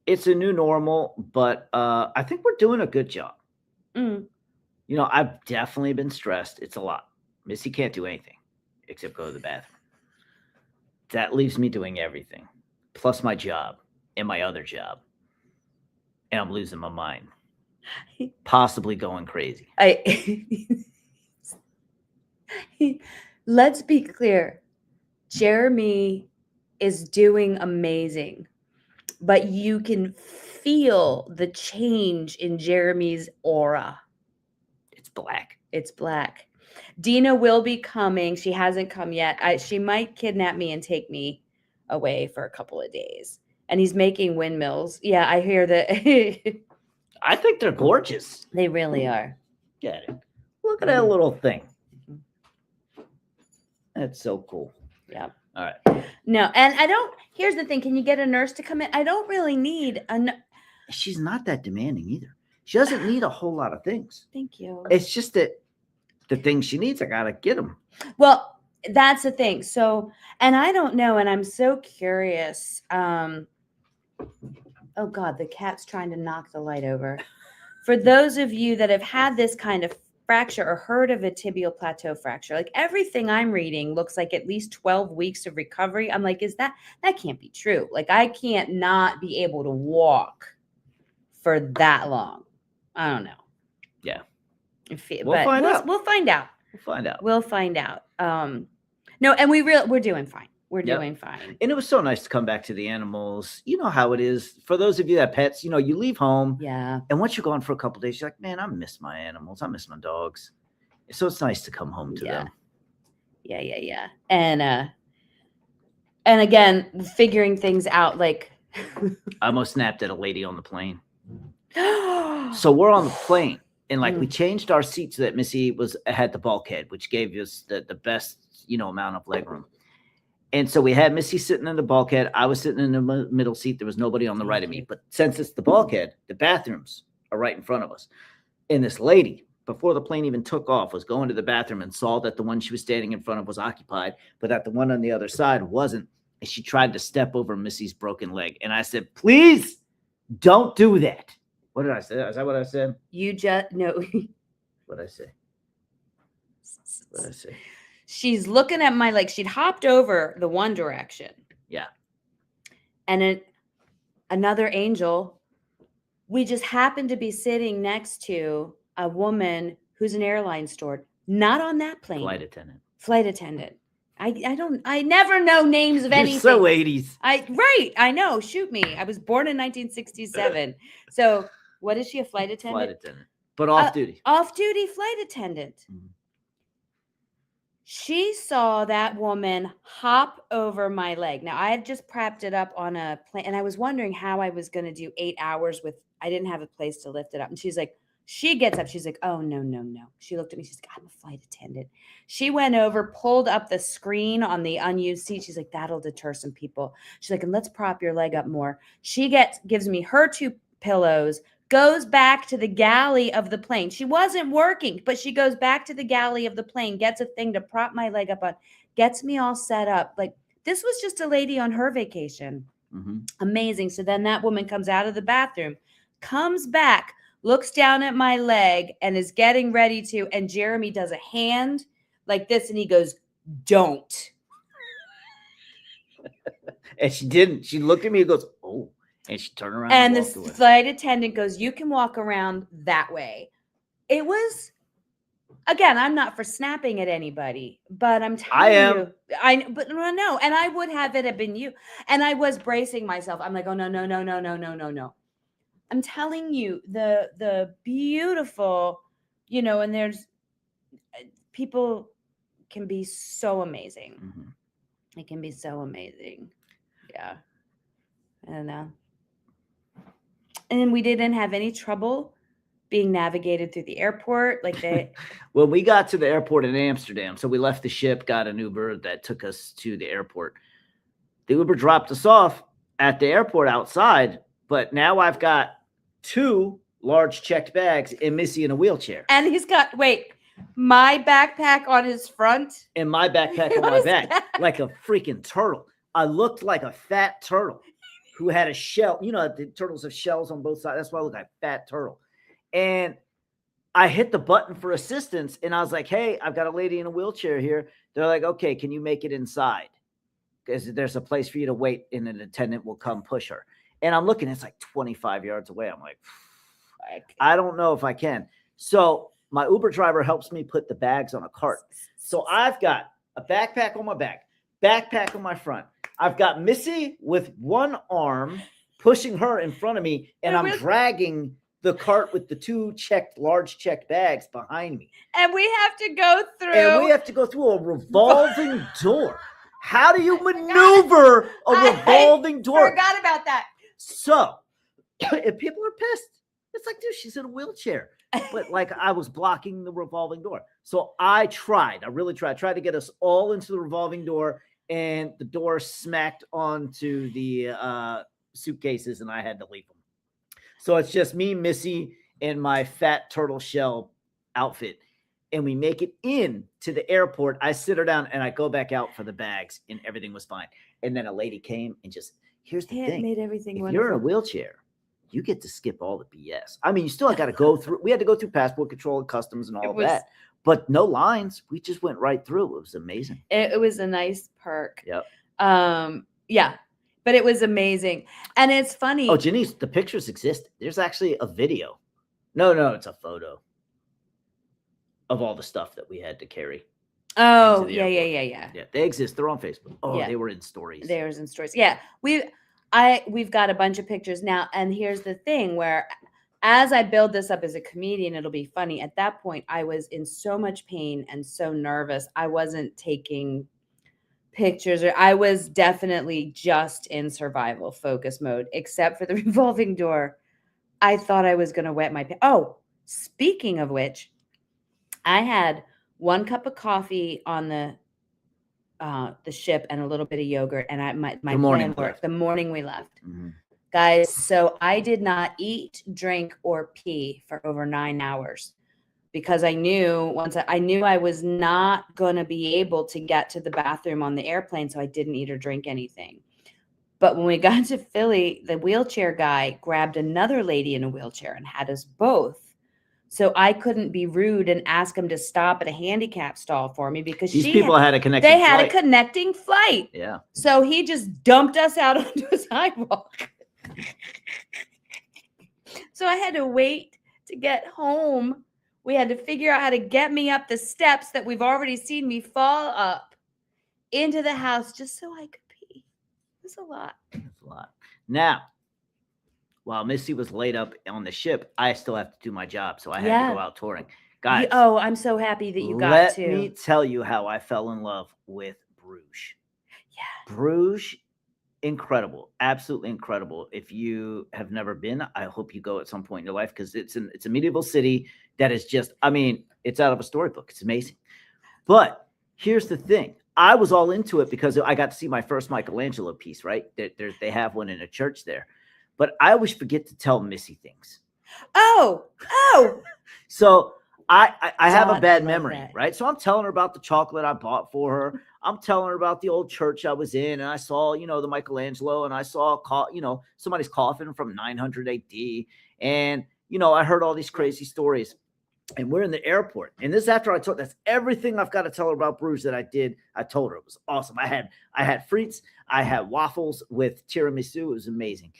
it's a new normal, but I think we're doing a good job. I've definitely been stressed. It's a lot. Missy can't do anything except go to the bathroom. That leaves me doing everything, plus my job and my other job. And I'm losing my mind, possibly going crazy. Let's be clear. Jeremy is doing amazing, but you can feel the change in Jeremy's aura. It's black. It's black. Dina will be coming. She hasn't come yet. She might kidnap me and take me away for a couple of days. And he's making windmills. Yeah, I hear that. I think they're gorgeous. They really are. Get it. Look at that little thing. That's so cool. Yeah. All right. No, and here's the thing. Can you get a nurse to come in? I don't really need She's not that demanding either. She doesn't need a whole lot of things. Thank you. It's just that the things she needs, I got to get them. Well, that's the thing. So, and I don't know, and I'm so curious. Oh God, the cat's trying to knock the light over. For those of you that have had this kind of fracture or heard of a tibial plateau fracture, like everything I'm reading looks like at least 12 weeks of recovery. I'm like, that can't be true. Like I can't not be able to walk for that long. I don't know. Yeah. We'll find out. We'll find out. We'll find out. No, and we're doing fine. We're doing fine. And it was so nice to come back to the animals. You know how it is. For those of you that pets, you leave home. Yeah. And once you're gone for a couple of days, you're like, man, I miss my animals. I miss my dogs. So it's nice to come home to them. Yeah. And again, figuring things out, like I almost snapped at a lady on the plane. So we're on the plane. And we changed our seat so that Missy had the bulkhead, which gave us the best, amount of leg room. And so we had Missy sitting in the bulkhead. I was sitting in the middle seat. There was nobody on the right of me. But since it's the bulkhead, the bathrooms are right in front of us. And this lady, before the plane even took off, was going to the bathroom and saw that the one she was standing in front of was occupied, but that the one on the other side wasn't. And she tried to step over Missy's broken leg. And I said, please don't do that. What did I say? Is that what I said? You just no. What did I say? What did I say? She's looking at my leg. She'd hopped over the one direction. Yeah. And another angel, we just happened to be sitting next to a woman who's an airline steward, not on that plane. Flight attendant. Flight attendant. I never know names of You're anything. so 80s. I know. Shoot me. I was born in 1967. So what is she, a flight attendant? Flight attendant. But off duty. Off-duty flight attendant. Mhm. She saw that woman hop over my leg. Now, I had just prepped it up on a plane, and I was wondering how I was going to do 8 hours I didn't have a place to lift it up. And she's like, she gets up. She's like, oh, no, no, no. She looked at me. She's like, I'm a flight attendant. She went over, pulled up the screen on the unused seat. She's like, that'll deter some people. She's like, and let's prop your leg up more. She gives me her 2 pillows, goes back to the galley of the plane. She wasn't working, but she goes back to the galley of the plane, gets a thing to prop my leg up on, gets me all set up. Like, this was just a lady on her vacation. Mm-hmm. Amazing. So then that woman comes out of the bathroom, comes back, looks down at my leg, and is getting ready to, and Jeremy does a hand like this, and he goes, don't. And she didn't. She looked at me and goes, oh. And she turned around. And the walked away. flight attendant goes, you can walk around that way. It was, again, I'm not for snapping at anybody, but I'm telling you. But no, and I would have it have been you. And I was bracing myself. I'm like, oh, no, no, no, no, no, no, no, no. I'm telling you, the beautiful, and there's people can be so amazing. Mm-hmm. It can be so amazing. Yeah. I don't know. And we didn't have any trouble being navigated through the airport. Like Well, we got to the airport in Amsterdam. So we left the ship, got an Uber that took us to the airport. The Uber dropped us off at the airport outside. But now I've got 2 large checked bags and Missy in a wheelchair. And he's got, my backpack on his front. And my backpack on my back. Like a freaking turtle. I looked like a fat turtle who had a shell. The turtles have shells on both sides. That's why I look like a fat turtle. And I hit the button for assistance. And I was like, hey, I've got a lady in a wheelchair here. They're like, okay, can you make it inside? Because there's a place for you to wait and an attendant will come push her. And I'm looking, it's like 25 yards away. I'm like, I don't know if I can. So my Uber driver helps me put the bags on a cart. So I've got a backpack on my back, backpack on my front. I've got Missy with one arm pushing her in front of me, and I'm dragging the cart with the 2 large checked bags behind me. And we have to go through. A revolving door. How do you maneuver a revolving door? I forgot about that. So, if people are pissed, it's like, dude, she's in a wheelchair. But I was blocking the revolving door. So I really tried to get us all into the revolving door, and the door smacked onto the suitcases, and I had to leave them. So it's just me, Missy, and my fat turtle shell outfit. And we make it in to the airport. I sit her down and I go back out for the bags, and everything was fine. And then a lady came and here's the thing. Made everything if wonderful. You're in a wheelchair, you get to skip all the BS. I mean, you still got to go through. We had to go through passport control and customs and all of that. But no lines. We just went right through. It was amazing. It was a nice perk. Yep. Yeah. But it was amazing. And it's funny. Oh, Janice, the pictures exist. There's actually a video. No, it's a photo of all the stuff that we had to carry. Oh, the yeah. Yeah, they exist. They're on Facebook. Oh, yeah. They were in stories. They were in stories. Yeah. We've got a bunch of pictures now. And here's the thing where as I build this up as a comedian, it'll be funny. At that point, I was in so much pain and so nervous. I wasn't taking pictures, or I was definitely just in survival focus mode, except for the revolving door. I thought I was going to wet my pants. Oh, speaking of which, I had 1 cup of coffee on the ship and a little bit of yogurt, and my plan worked the morning we left. Mm-hmm. Guys, so I did not eat, drink, or pee for over 9 hours because I knew I was not going to be able to get to the bathroom on the airplane, so I didn't eat or drink anything. But when we got to Philly, the wheelchair guy grabbed another lady in a wheelchair and had us both. So I couldn't be rude and ask him to stop at a handicap stall for me because these people had a connecting flight. They had a connecting flight. Yeah. So he just dumped us out onto a sidewalk. So I had to wait to get home We had to figure out how to get me up the steps that we've already seen me fall up into the house just so I could pee. It was a lot. That's a lot. Now, while Missy was laid up on the ship, I still have to do my job, so I had to Yeah. go out touring. Guys, Oh, I'm so happy that you got let to. me tell you how I fell in love with Bruges. Yeah. Bruges, incredible, absolutely incredible. If you have never been, I hope you go at some point in your life because it's a medieval city that is just, I mean, it's out of a storybook. It's amazing. But here's the thing. I was all into it because I got to see my first Michelangelo piece, right? They have one in a church there. But I always forget to tell Missy things. Oh. So I have a God, I bad love memory, that. right? So I'm telling her about the chocolate I bought for her. I'm telling her about the old church I was in, and I saw, the Michelangelo, and I saw, somebody's coffin from 900 AD, and I heard all these crazy stories. And we're in the airport, and this is after that's everything I've got to tell her about Bruges that I did. I told her it was awesome. I had frites, I had waffles with tiramisu. It was amazing.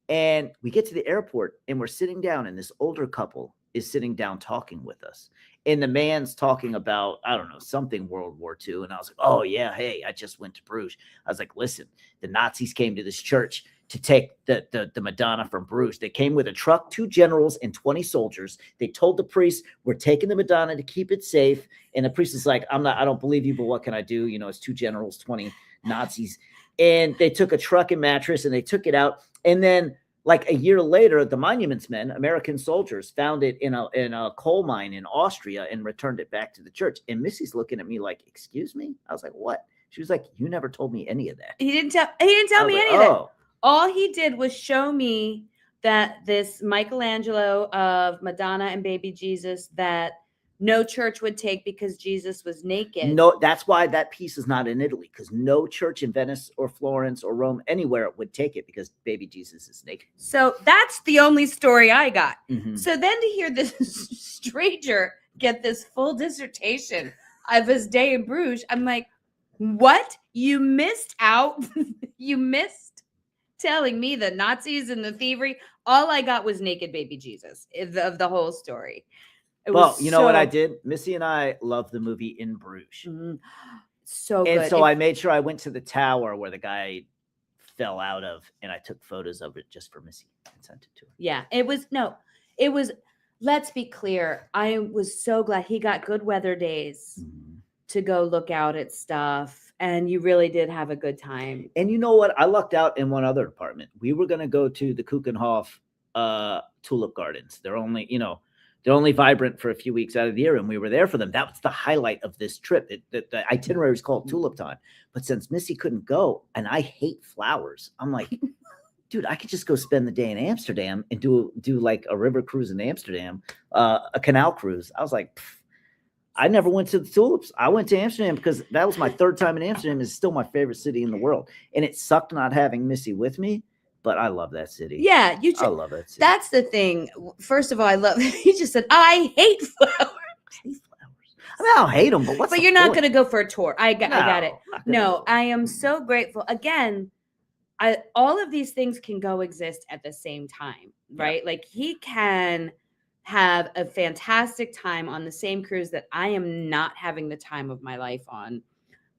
And we get to the airport, and we're sitting down, and this older couple is sitting down talking with us. And the man's talking about, I don't know, something World War II. And I was like, oh, yeah, hey, I just went to Bruges. I was like, listen, the Nazis came to this church to take the Madonna from Bruges. They came with a truck, 2 generals, and 20 soldiers. They told the priest, we're taking the Madonna to keep it safe. And the priest is like, I don't believe you, but what can I do? It's 2 generals, 20 Nazis. And they took a truck and mattress, and they took it out. And then like a year later, the Monuments Men, American soldiers, found it in a coal mine in Austria and returned it back to the church. And Missy's looking at me like, excuse me? I was like, what? She was like, you never told me any of that. He didn't tell me any of that. All he did was show me that this Michelangelo of Madonna and baby Jesus that no church would take because Jesus was naked. No, that's why that piece is not in Italy, because no church in Venice or Florence or Rome, anywhere would take it because baby Jesus is naked. So that's the only story I got. Mhm. So then to hear this stranger get this full dissertation of his day in Bruges, I'm like, what? You missed out? You missed telling me the Nazis and the thievery? All I got was naked baby Jesus of the whole story. Well, you know what I did? Missy and I love the movie In Bruges. So good. And so I made sure I went to the tower where the guy fell out of, and I took photos of it just for Missy and sent it to her. Yeah, it was, let's be clear. I was so glad he got good weather days to go look out at stuff. And you really did have a good time. And you know what? I lucked out in one other department. We were going to go to the Kuchenhof tulip gardens. They're only vibrant for a few weeks out of the year, and we were there for them. That was the highlight of this trip. The itinerary is called Tulip Time. But since Missy couldn't go, and I hate flowers, I'm like, dude, I could just go spend the day in Amsterdam and do like a river cruise in Amsterdam, a canal cruise. I was like, I never went to the tulips. I went to Amsterdam because that was my 3rd time in Amsterdam. It's still my favorite city in the world. And it sucked not having Missy with me. But I love that city. Yeah, I love that city. That's the thing. First of all, I love. He just said, "I hate flowers." I hate flowers. I mean, I don't hate them, but you're not going to go for a tour. I got it. No, go. I am so grateful. Again, all of these things can exist at the same time, right? Yeah. Like he can have a fantastic time on the same cruise that I am not having the time of my life on,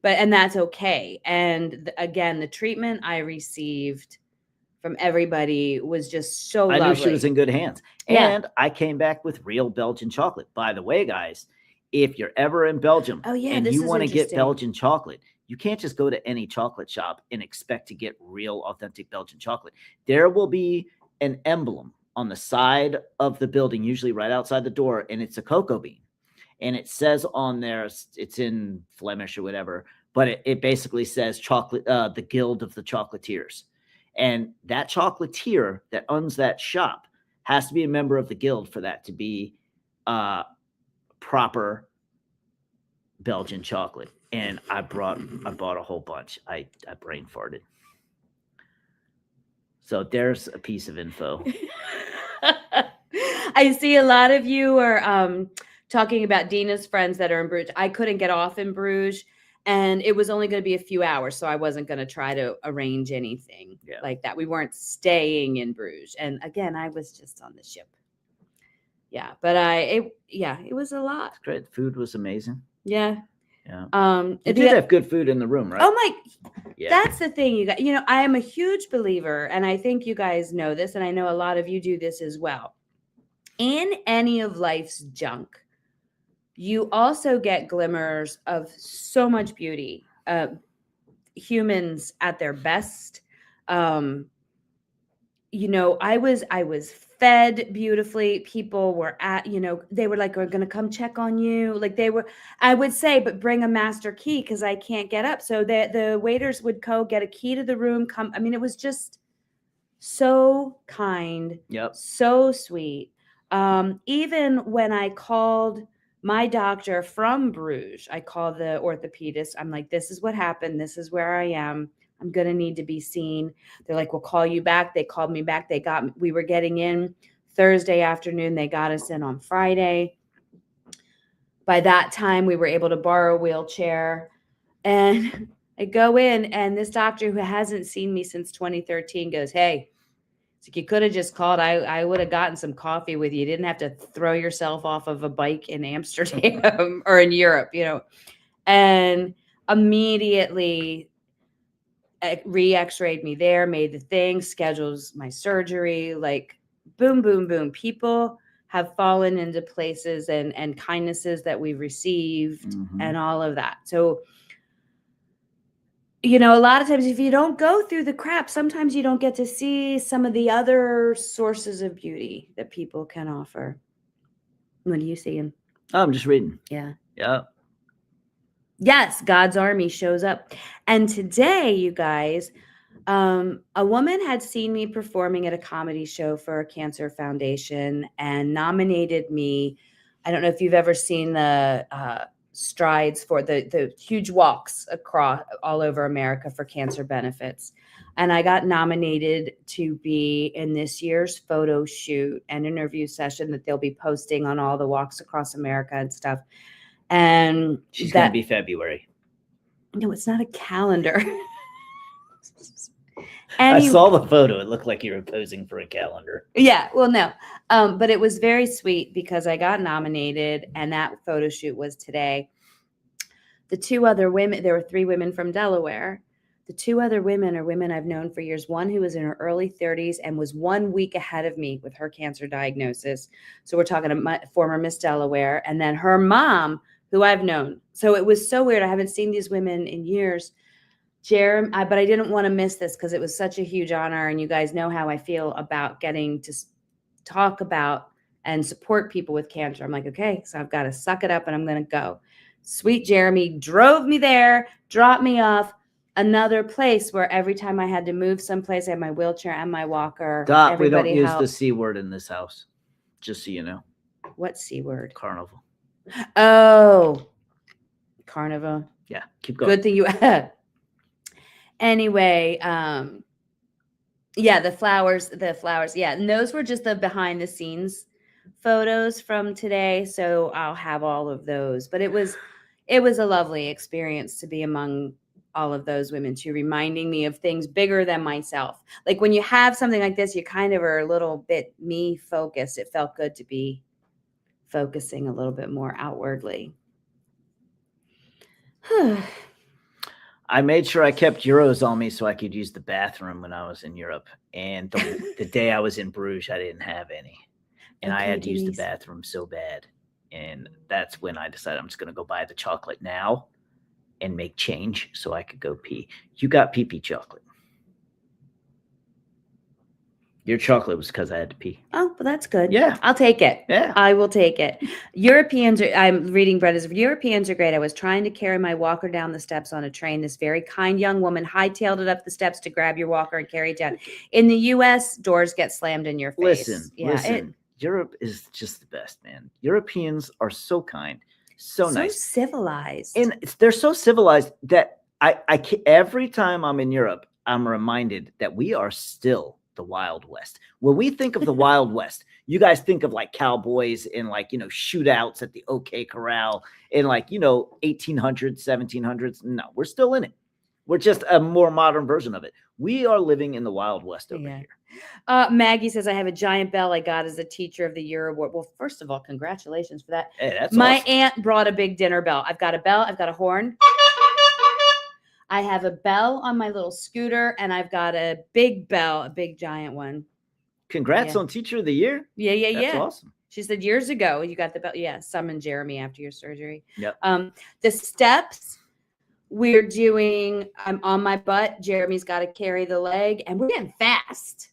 and that's okay. And again, the treatment I received from everybody was just so lovely. I knew she was in good hands. And I came back with real Belgian chocolate. By the way, guys, if you're ever in Belgium and you want to get Belgian chocolate, you can't just go to any chocolate shop and expect to get real, authentic Belgian chocolate. There will be an emblem on the side of the building, usually right outside the door, and it's a cocoa bean. And it says on there, it's in Flemish or whatever, but it basically says chocolate, the Guild of the Chocolatiers. And that chocolatier that owns that shop has to be a member of the guild for that to be proper Belgian chocolate. And I bought a whole bunch. I brain farted. So there's a piece of info. I see a lot of you are talking about Dina's friends that are in Bruges. I couldn't get off in Bruges. And it was only going to be a few hours, so I wasn't going to try to arrange anything like that. We weren't staying in Bruges. And again, I was just on the ship. Yeah, but it was a lot. It's great. Food was amazing. Yeah. Yeah. You You did have good food in the room, right? Oh my, Yeah. that's the thing, you guys. I am a huge believer, and I think you guys know this, and I know a lot of you do this as well. In any of life's junk, you also get glimmers of so much beauty. Humans at their best. I was fed beautifully. People were they were like, we're going to come check on you. Like I would say, but bring a master key because I can't get up. So the waiters would go get a key to the room. It was just so kind. Yep. So sweet. Even when I called my doctor from Bruges, I called the orthopedist. I'm like, this is what happened. This is where I am. I'm going to need to be seen. They're like, we'll call you back. They called me back. We were getting in Thursday afternoon. They got us in on Friday. By that time, we were able to borrow a wheelchair. And I go in, and this doctor who hasn't seen me since 2013 goes, hey, it's like, you could have just called. I would have gotten some coffee with you. You didn't have to throw yourself off of a bike in Amsterdam or in Europe, And immediately re-x-rayed me there, made the thing, schedules my surgery, like boom, boom, boom. People have fallen into places and kindnesses that we've received and all of that. So, a lot of times if you don't go through the crap, sometimes you don't get to see some of the other sources of beauty that people can offer. What are you seeing? Oh, I'm just reading. Yeah. Yeah. Yes, God's army shows up. And today, you guys, a woman had seen me performing at a comedy show for a cancer foundation and nominated me. I don't know if you've ever seen the strides for the huge walks across all over America for cancer benefits. And I got nominated to be in this year's photo shoot and interview session that they'll be posting on all the walks across America and stuff. And she's going to be February. No, it's not a calendar. I saw the photo. It looked like you were posing for a calendar. Yeah, well, no. But it was very sweet because I got nominated, and that photo shoot was today. The two other women, there were 3 women from Delaware. The 2 other women are women I've known for years. One who was in her early 30s and was 1 week ahead of me with her cancer diagnosis. So we're talking a former Miss Delaware, and then her mom, who I've known. So it was so weird. I haven't seen these women in years. Jeremy, but I didn't want to miss this because it was such a huge honor. And you guys know how I feel about getting to talk about and support people with cancer. I'm like, okay, so I've got to suck it up and I'm going to go. Sweet Jeremy drove me there, dropped me off another place where every time I had to move someplace, I had my wheelchair and my walker. Doc, we don't use the C word in this house, just so you know. What C word? Carnival. Oh, carnival. Yeah, keep going. Good thing you had. Anyway, yeah, the flowers. Yeah, and those were just the behind the scenes photos from today. So I'll have all of those. But it was a lovely experience to be among all of those women too, reminding me of things bigger than myself. Like when you have something like this, you kind of are a little bit me focused. It felt good to be focusing a little bit more outwardly. I made sure I kept euros on me so I could use the bathroom when I was in Europe. And the day I was in Bruges, I didn't have any. And I had to use the bathroom so bad. And that's when I decided I'm just going to go buy the chocolate now and make change so I could go pee. You got pee-pee chocolate. Your chocolate was because I had to pee. Oh, well, that's good. Yeah. I'll take it. Yeah. I will take it. I'm reading Bretta's. Europeans are great. I was trying to carry my walker down the steps on a train. This very kind young woman hightailed it up the steps to grab your walker and carry it down. In the U.S., doors get slammed in your face. Listen. Europe is just the best, man. Europeans are so kind, so nice. Civilized. And they're so civilized that I every time I'm in Europe, I'm reminded that we are still the Wild West. When we think of the Wild West, you guys think of like cowboys and like, shootouts at the OK Corral in like, 1800s, 1700s. No, we're still in it. We're just a more modern version of it. We are living in the Wild West over Yeah. here. Maggie says, I have a giant bell I got as a Teacher of the Year award. Well, first of all, congratulations for that. Hey, that's My awesome. aunt brought a big dinner bell. I've got a bell, I've got a horn. I have a bell on my little scooter, and I've got a big bell, a big giant one. Congrats Yeah. on Teacher of the Year. Yeah. That's awesome. She said years ago you got the bell. Yeah, summon Jeremy after your surgery. Yep. The steps we're doing. I'm on my butt. Jeremy's got to carry the leg, and we're getting fast.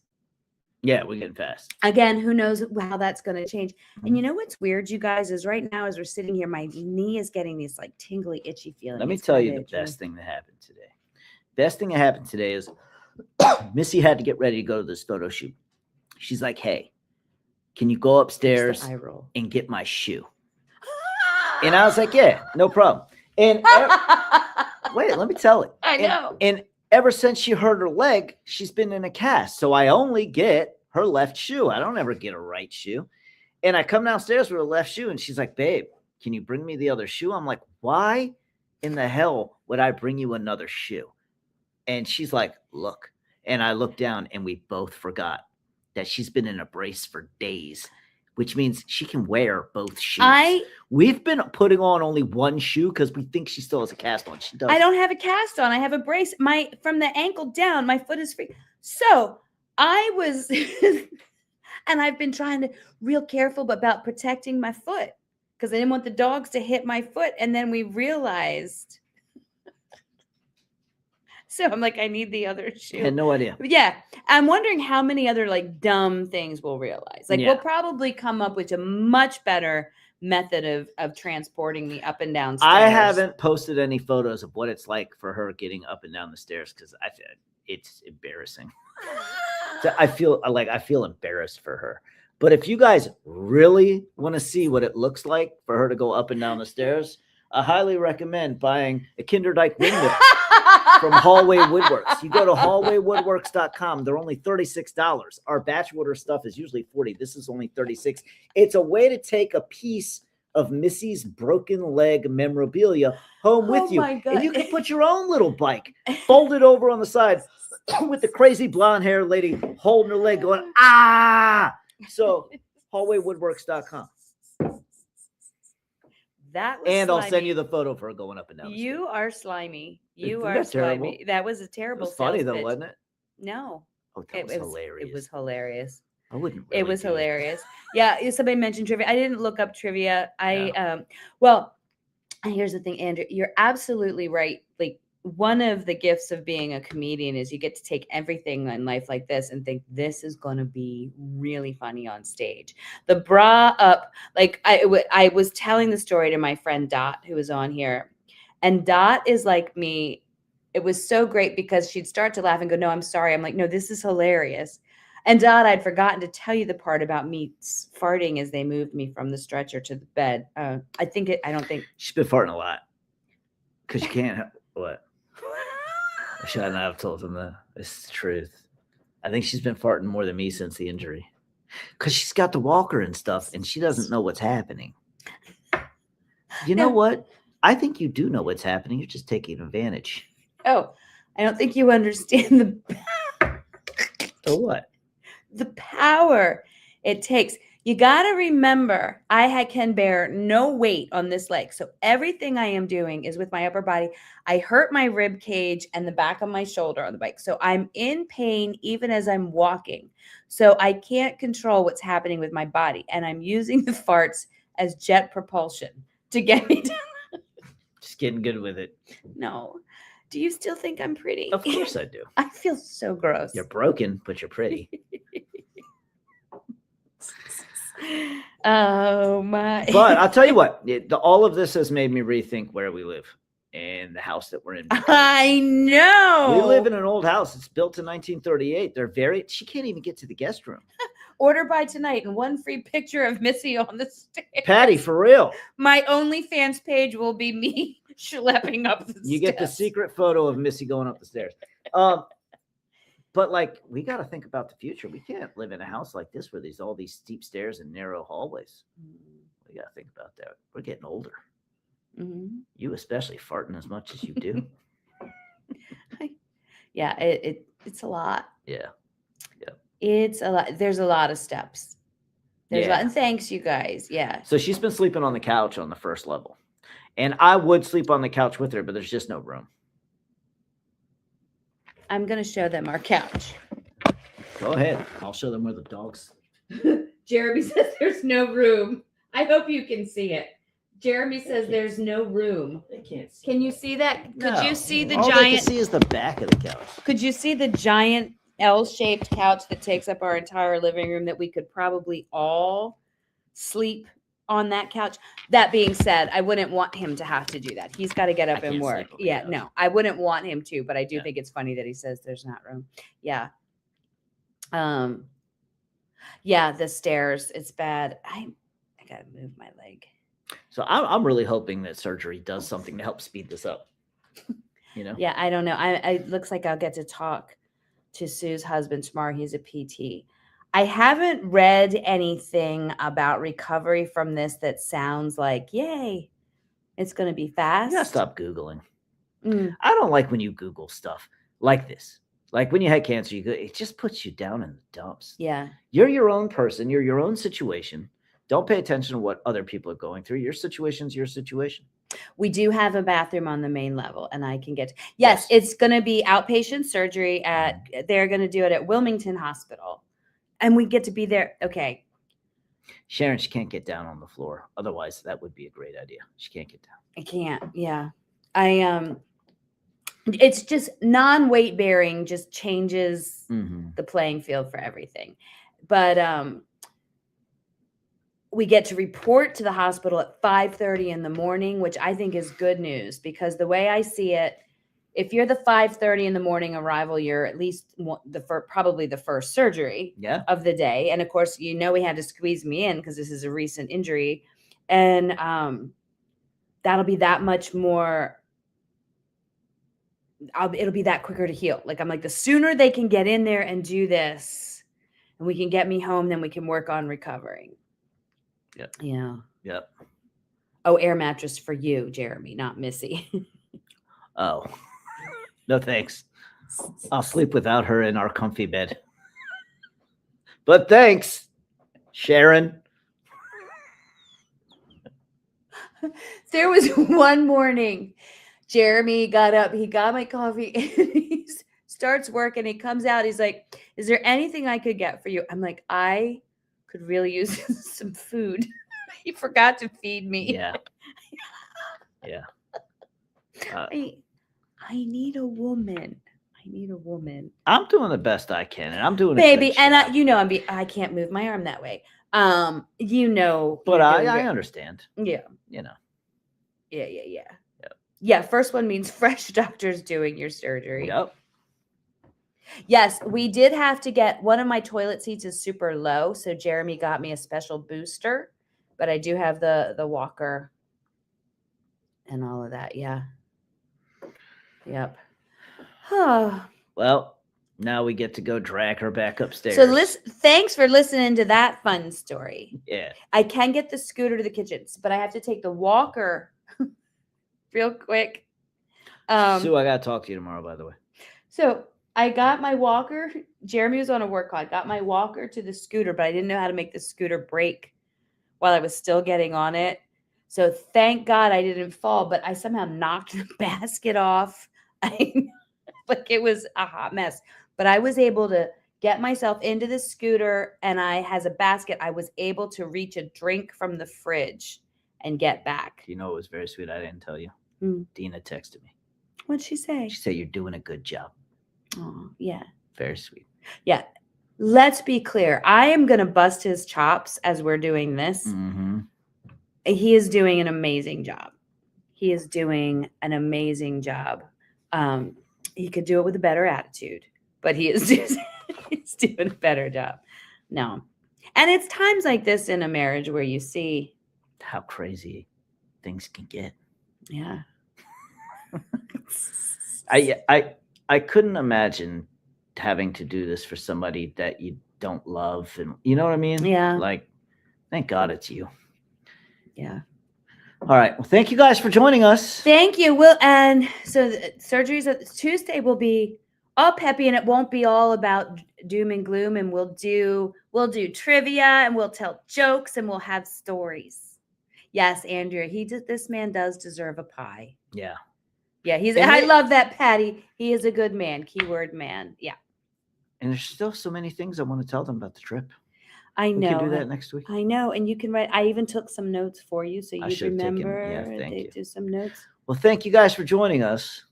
Yeah, we're getting fast. Again, who knows how that's going to change. And you know what's weird, you guys, is right now as we're sitting here, my knee is getting these like tingly, itchy feelings. Let me tell you the best thing that happened today. Best thing that happened today is Missy had to get ready to go to this photo shoot. She's like, hey, can you go upstairs and get my shoe? And I was like, yeah, no problem. And wait, let me tell it. I know. And ever since she hurt her leg, she's been in a cast. So I only get her left shoe. I don't ever get a right shoe. And I come downstairs with a left shoe, and she's like, babe, can you bring me the other shoe? I'm like, why in the hell would I bring you another shoe? And she's like, look. And I looked down, and we both forgot that she's been in a brace for days, which means she can wear both shoes. We've been putting on only one shoe because we think she still has a cast on. She doesn't. I don't have a cast on. I have a brace. From the ankle down, my foot is free. So I was, and I've been trying to real careful about protecting my foot because I didn't want the dogs to hit my foot. And then we realized. So I'm like, I need the other shoe. I had no idea. Yeah. I'm wondering how many other like dumb things we'll realize. Like we'll probably come up with a much better method of transporting me up and down stairs. I haven't posted any photos of what it's like for her getting up and down the stairs because it's embarrassing. So I feel embarrassed for her. But if you guys really want to see what it looks like for her to go up and down the stairs, I highly recommend buying a Kinderdijk windmill from Hallway Woodworks. You go to hallwaywoodworks.com. They're only $36. Our batch order stuff is usually $40. This is only $36. It's a way to take a piece of Missy's broken leg memorabilia home with you. And you can put your own little bike, fold it over on the side with the crazy blonde hair lady holding her leg going, ah. So hallwaywoodworks.com. That was and slimy. I'll send you the photo for her going up and down. You are slimy. You Isn't are that terrible? slimy. That was a terrible. It was funny though, pitch. wasn't it? No. Oh, that was hilarious. It was hilarious. I wouldn't. Really It was do hilarious. Yeah. Somebody mentioned trivia. I didn't look up trivia. No. Well, here's the thing, Andrew. You're absolutely right. Like one of the gifts of being a comedian is you get to take everything in life like this and think this is going to be really funny on stage. The bra up, like I was telling the story to my friend Dot, who was on here, and Dot is like me. It was so great because she'd start to laugh and go, "No, I'm sorry." I'm like, "No, this is hilarious." And Dot, I'd forgotten to tell you the part about me farting as they moved me from the stretcher to the bed. I don't think she's been farting a lot because you can't. What? I should not have told them that. It's the truth. I think she's been farting more than me since the injury because she's got the walker and stuff, and she doesn't know what's happening. You know what? I think you do know what's happening. You're just taking advantage. Oh, I don't think you understand the. So what? The power it takes. You got to remember, can bear no weight on this leg. So everything I am doing is with my upper body. I hurt my rib cage and the back of my shoulder on the bike. So I'm in pain even as I'm walking. So I can't control what's happening with my body. And I'm using the farts as jet propulsion to get me down. Just getting good with it. No. Do you still think I'm pretty? Of course I do. I feel so gross. You're broken, but you're pretty. Oh my! But I'll tell you what, all of this has made me rethink where we live and the house that we're in. I know. We live in an old house. It's built in 1938. She can't even get to the guest room. Order by tonight and one free picture of Missy on the stairs. Patty, for real. My OnlyFans page will be me schlepping up the stairs. You get the secret photo of Missy going up the stairs. But like, we got to think about the future. We can't live in a house like this where there's all these steep stairs and narrow hallways. We got to think about that. We're getting older. Mm-hmm. You especially farting as much as you do. Yeah, it's a lot. Yeah. It's a lot. There's a lot of steps. There's a lot. Yeah. And thanks, you guys. Yeah. So she's been sleeping on the couch on the first level. And I would sleep on the couch with her, but there's just no room. I'm going to show them our couch. Go ahead. I'll show them where the dogs. Jeremy says there's no room. I hope you can see it. Jeremy says there's no room. They can't see. Can you see that? Could you see the All they can giant? see is the back of the couch. Could you see the giant L-shaped couch that takes up our entire living room that we could probably all sleep on that couch? That being said, I wouldn't want him to have to do that. He's got to get up I and can't work. sleep on the Yeah, couch. no, I wouldn't want him to, but I do Yeah. think it's funny that he says there's not room. Yeah. Yeah, the stairs, it's bad. I got to move my leg. So I'm really hoping that surgery does something to help speed this up. You know? Yeah, I don't know. It looks like I'll get to talk to Sue's husband tomorrow. He's a PT. I haven't read anything about recovery from this that sounds like, yay, it's going to be fast. You gotta stop Googling. Mm, I don't like when you Google stuff like this. Like when you had cancer, it just puts you down in the dumps. yeah. You're your own person. You're your own situation. Don't pay attention to what other people are going through. Your situation's your situation. We do have a bathroom on the main level, and I can get yes, it's going to be outpatient surgery they're going to do it at Wilmington Hospital, and we get to be there. Okay. Sharon, she can't get down on the floor. Otherwise, that would be a great idea. She can't get down. I can't. Yeah. It's just non-weight bearing just changes the playing field for everything. But we get to report to the hospital at 5:30 in the morning, which I think is good news, because the way I see it, if you're the 5:30 in the morning arrival, you're at least probably the first surgery of the day. And of course, we had to squeeze me in because this is a recent injury. And that'll be that much more. It'll be that quicker to heal. Like, I'm like, the sooner they can get in there and do this and we can get me home, then we can work on recovering. Yep. Yeah. Yep. Oh, air mattress for you, Jeremy, not Missy. Oh, no, thanks. I'll sleep without her in our comfy bed. But thanks, Sharon. There was one morning, Jeremy got up, he got my coffee, and he starts working. He comes out, he's like, is there anything I could get for you? I'm like, I could really use some food. He forgot to feed me. Yeah. Yeah. I need a woman. I need a woman. I'm doing the best I can, and I'm doing Baby, it. and I can't move my arm that way. But I understand. Yeah. You know. Yeah. Yep. Yeah, first one means fresh doctors doing your surgery. Yep. Yes, we did have to get one of my toilet seats is super low, so Jeremy got me a special booster, but I do have the walker and all of that. Yeah. Yep. Well, now we get to go drag her back upstairs. So thanks for listening to that fun story. Yeah. I can get the scooter to the kitchens, but I have to take the walker real quick. Sue, I gotta talk to you tomorrow, by the way. So I got my walker. Jeremy was on a work call. I got my walker to the scooter, but I didn't know how to make the scooter brake while I was still getting on it. So thank God I didn't fall, but I somehow knocked the basket off. Like, it was a hot mess. But I was able to get myself into the scooter, and has a basket. I was able to reach a drink from the fridge and get back. You know, it was very sweet. I didn't tell you. Dina texted me. What'd she say? She said, you're doing a good job. Oh, yeah. Very sweet. Yeah. Let's be clear. I am going to bust his chops as we're doing this. Mm-hmm. He is doing an amazing job. He is doing an amazing job. He could do it with a better attitude, but he's doing a better job. No. And it's times like this in a marriage where you see how crazy things can get. Yeah. I couldn't imagine having to do this for somebody that you don't love, and you know what I mean? Yeah. Like, thank God it's you. Yeah. All right. Well, thank you guys for joining us. Thank you. And so the surgeries Tuesday will be all peppy, and it won't be all about doom and gloom. And we'll do trivia, and we'll tell jokes, and we'll have stories. Yes, Andrea, this man does deserve a pie. Yeah. Yeah, And I love that, Patty. He is a good man. Keyword man. Yeah. And there's still so many things I want to tell them about the trip. I know. We can do that next week. I know. And you can write. I even took some notes for you, so I you should have taken- remember. yeah, thank you. Do some notes. Well, thank you guys for joining us.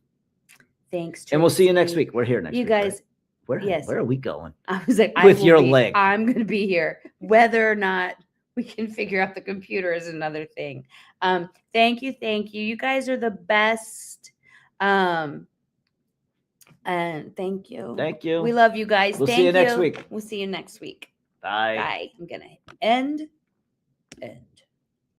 Thanks, And we'll see you next Tracy. week. We're here next You week. right? guys, Where are we going? I was like, With your leg. I'm going to be here. Whether or not we can figure out the computer is another thing. Thank you. You guys are the best. And thank you. Thank you. We love you guys. We'll Thank see you next week. We'll see you next week. Bye. Bye. I'm going to end.